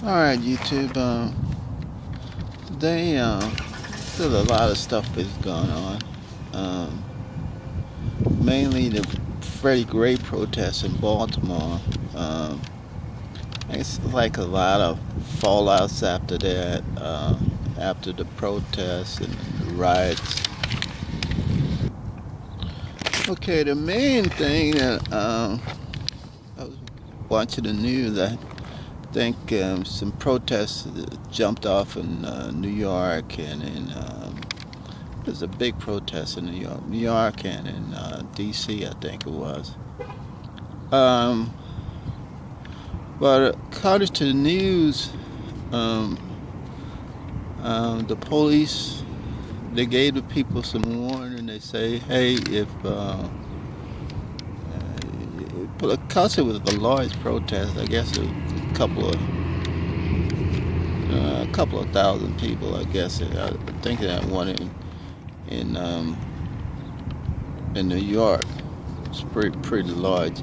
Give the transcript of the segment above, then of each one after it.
All right, YouTube. Today, still a lot of stuff is going on. Um, Mainly the Freddie Gray protests in Baltimore. Um, it's like a lot of fallouts after that, after the protests and the riots. Okay, the main thing that I was watching the news. I think some protests jumped off in New York and in there's a big protest in New York and in D.C. I think it was. Um, but according to the news, um, the police they gave the people some warning. They say, hey, if because it was the largest protest, I guess a couple of a couple of thousand people. I guess I think that one in um, in New York. It's pretty large.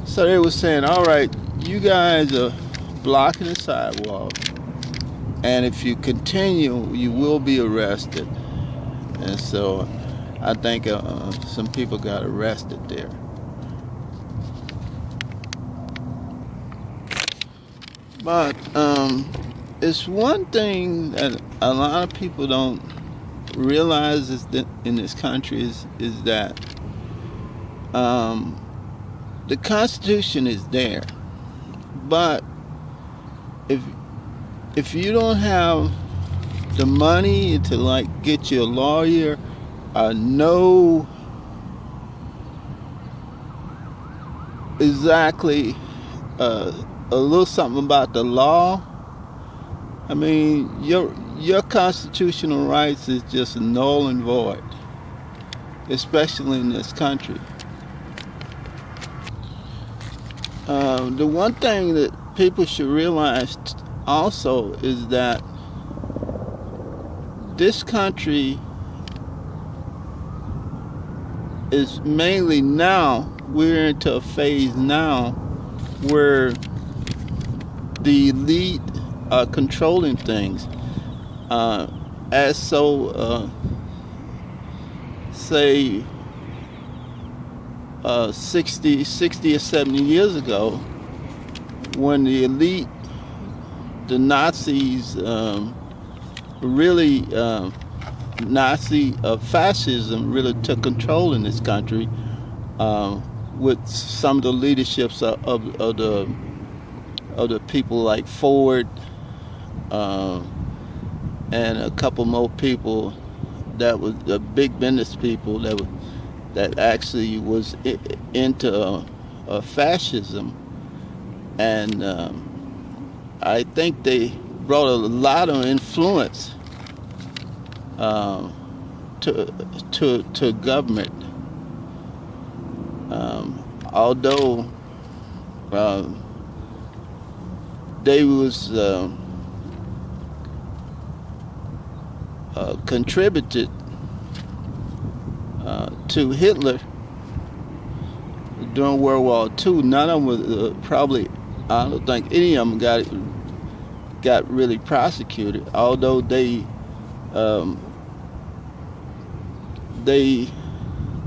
So they were saying, all right, you guys are blocking the sidewalk, and if you continue, you will be arrested. And so I think some people got arrested there. But it's one thing that a lot of people don't realize is that in this country is that the Constitution is there, but if you don't have the money to like get you a lawyer, know exactly a little something about the law, I mean, your constitutional rights is just null and void, especially in this country. The one thing that people should realize also is that this country is mainly now, we're into a phase now where the elite are controlling things. As so, say, 60 or 70 years ago, when the elite, the Nazis, really, Nazi fascism really took control in this country, with some of the leaderships of the people like Ford, and a couple more people that was the big business people that actually was into fascism, and I think they brought a lot of influence to government. Although they was contributed to Hitler during World War II. None of them was probably. I don't think any of them got really prosecuted. Although they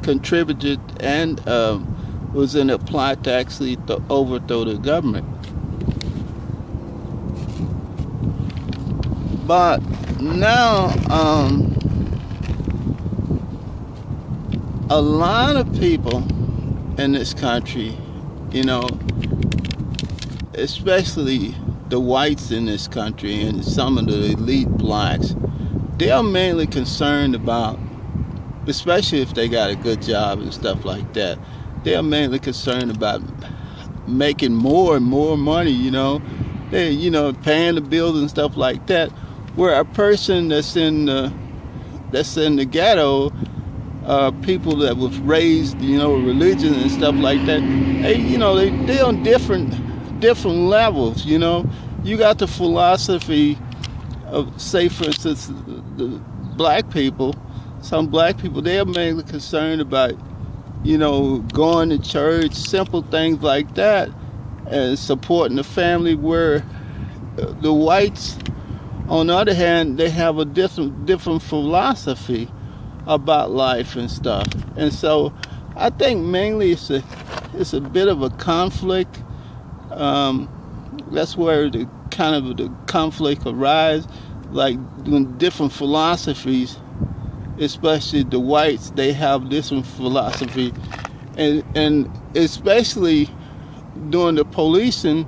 contributed and was in a plot to actually overthrow the government. But now, a lot of people in this country, especially the whites in this country and some of the elite blacks, they are mainly concerned about, especially if they got a good job and stuff like that, they are mainly concerned about making more and more money, They, paying the bills and stuff like that. Where a person that's in the ghetto, people that was raised, religion and stuff like that, they on different levels, You got the philosophy of, say, for instance, the black people. Some black people, they are mainly concerned about, going to church, simple things like that, and supporting the family. Where the whites, on the other hand, they have a different philosophy about life and stuff. And so I think mainly it's a bit of a conflict. That's where the conflict arises, like when different philosophies, especially the whites, they have different philosophy, and especially during the policing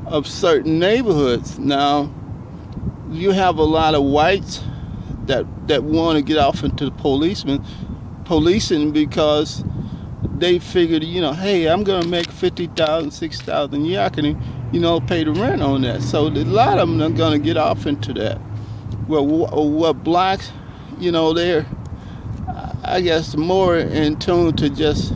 of certain neighborhoods. Now, you have a lot of whites that want to get off into the policing because they figured, hey, I'm going to make $50,000, $60,000 a year. I can, pay the rent on that. So a lot of them are going to get off into that. Well, what blacks, they're, I guess, more in tune to just,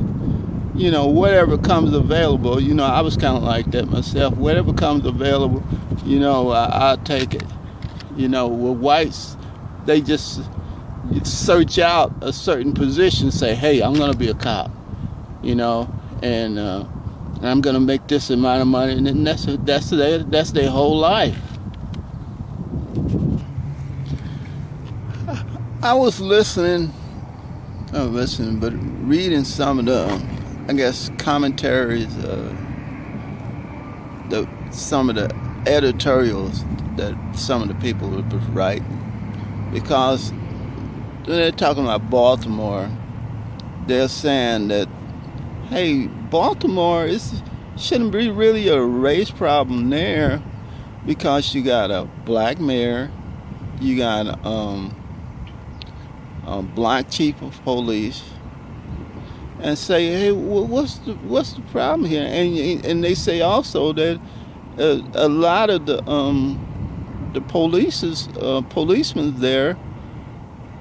whatever comes available. I was kind of like that myself. Whatever comes available, I'll take it. With whites, they just search out a certain position, say, hey, I'm going to be a cop, and I'm going to make this amount of money, and then that's their whole life. I was but reading some of the, I guess, commentaries, some of the editorials that some of the people would write, because they're talking about Baltimore. They're saying that, hey, Baltimore shouldn't be really a race problem there, because you got a black mayor, you got a black chief of police, and say, hey, what's the problem here? And they say also that a lot of the policemen there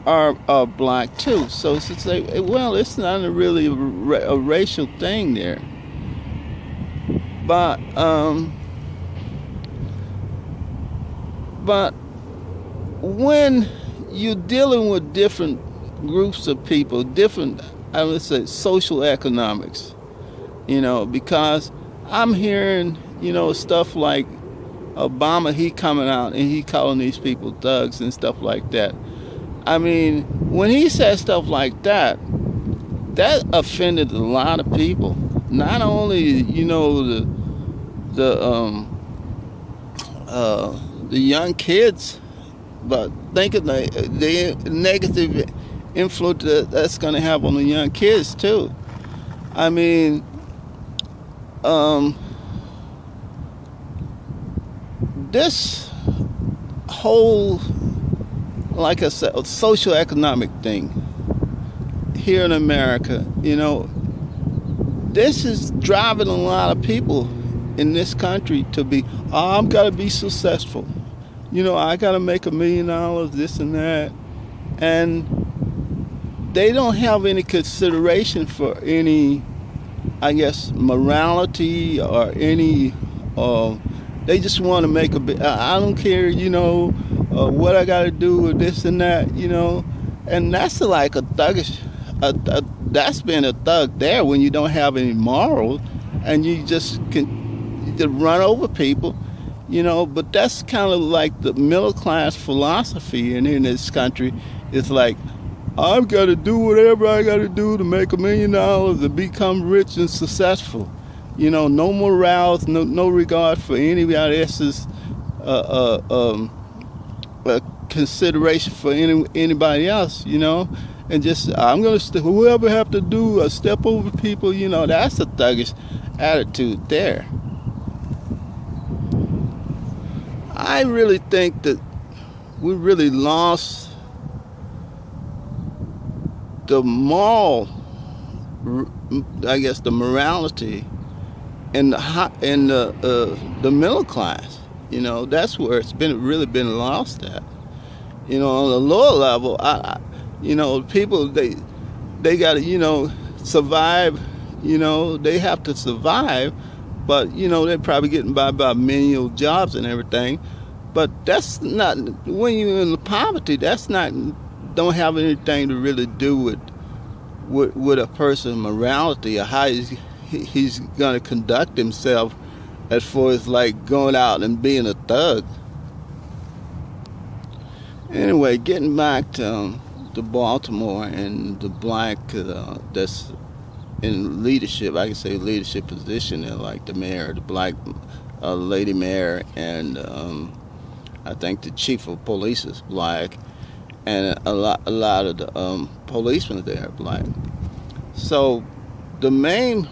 are black too. So it's like, well, it's not really a racial thing there. But when you're dealing with different groups of people, different, I would say, social economics, because I'm hearing, stuff like Obama, he coming out and he calling these people thugs and stuff like that. I mean, when he said stuff like that, that offended a lot of people. Not only, the young kids, but think of the negative influence that's going to have on the young kids too. I mean, this whole, like I said, socioeconomic thing here in America, this is driving a lot of people in this country to be, I'm got to be successful. I got to make $1 million, this and that. And they don't have any consideration for any, I guess, morality or any, they just want to make a bit, I don't care, what I got to do with this and that, and that's like a thuggish, that's being a thug there when you don't have any morals and you just can run over people, but that's kind of like the middle class philosophy in this country. It's like, I've got to do whatever I got to do to make $1 million and become rich and successful. No morals, no regard for anybody else's consideration for anybody else, and just I'm gonna whoever have to do a step over people, that's a thuggish attitude there. I really think that we really lost the moral, I guess, the morality in the middle class. That's where it's really been lost at. On the lower level, people they got to survive. They have to survive, but they're probably getting by menial jobs and everything. But that's not, when you're in poverty, that's not, don't have anything to really do with a person's morality or how he's going to conduct himself as far as like going out and being a thug. Anyway, getting back to Baltimore and the black that's in leadership, I can say leadership position there, like the mayor, the black lady mayor, and I think the chief of police is black, and a lot of the policemen there are black. So the main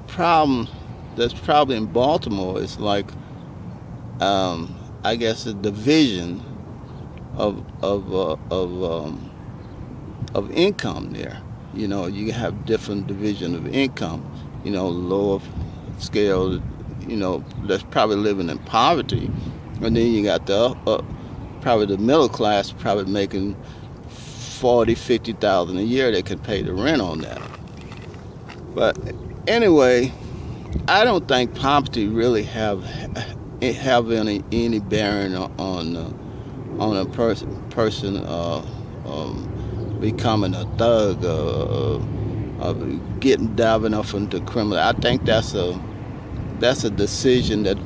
problem that's probably in Baltimore is like I guess the division of income there. You know, you have different division of income. You know, lower scale, you know, that's probably living in poverty, and then you got the probably the middle class, probably making 40,000-50,000 a year. They can pay the rent on that. But anyway, I don't think poverty really have any bearing on a person becoming a thug, getting diving off into criminal. I think that's a decision that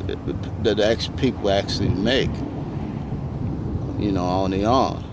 people actually make, you know, on their own.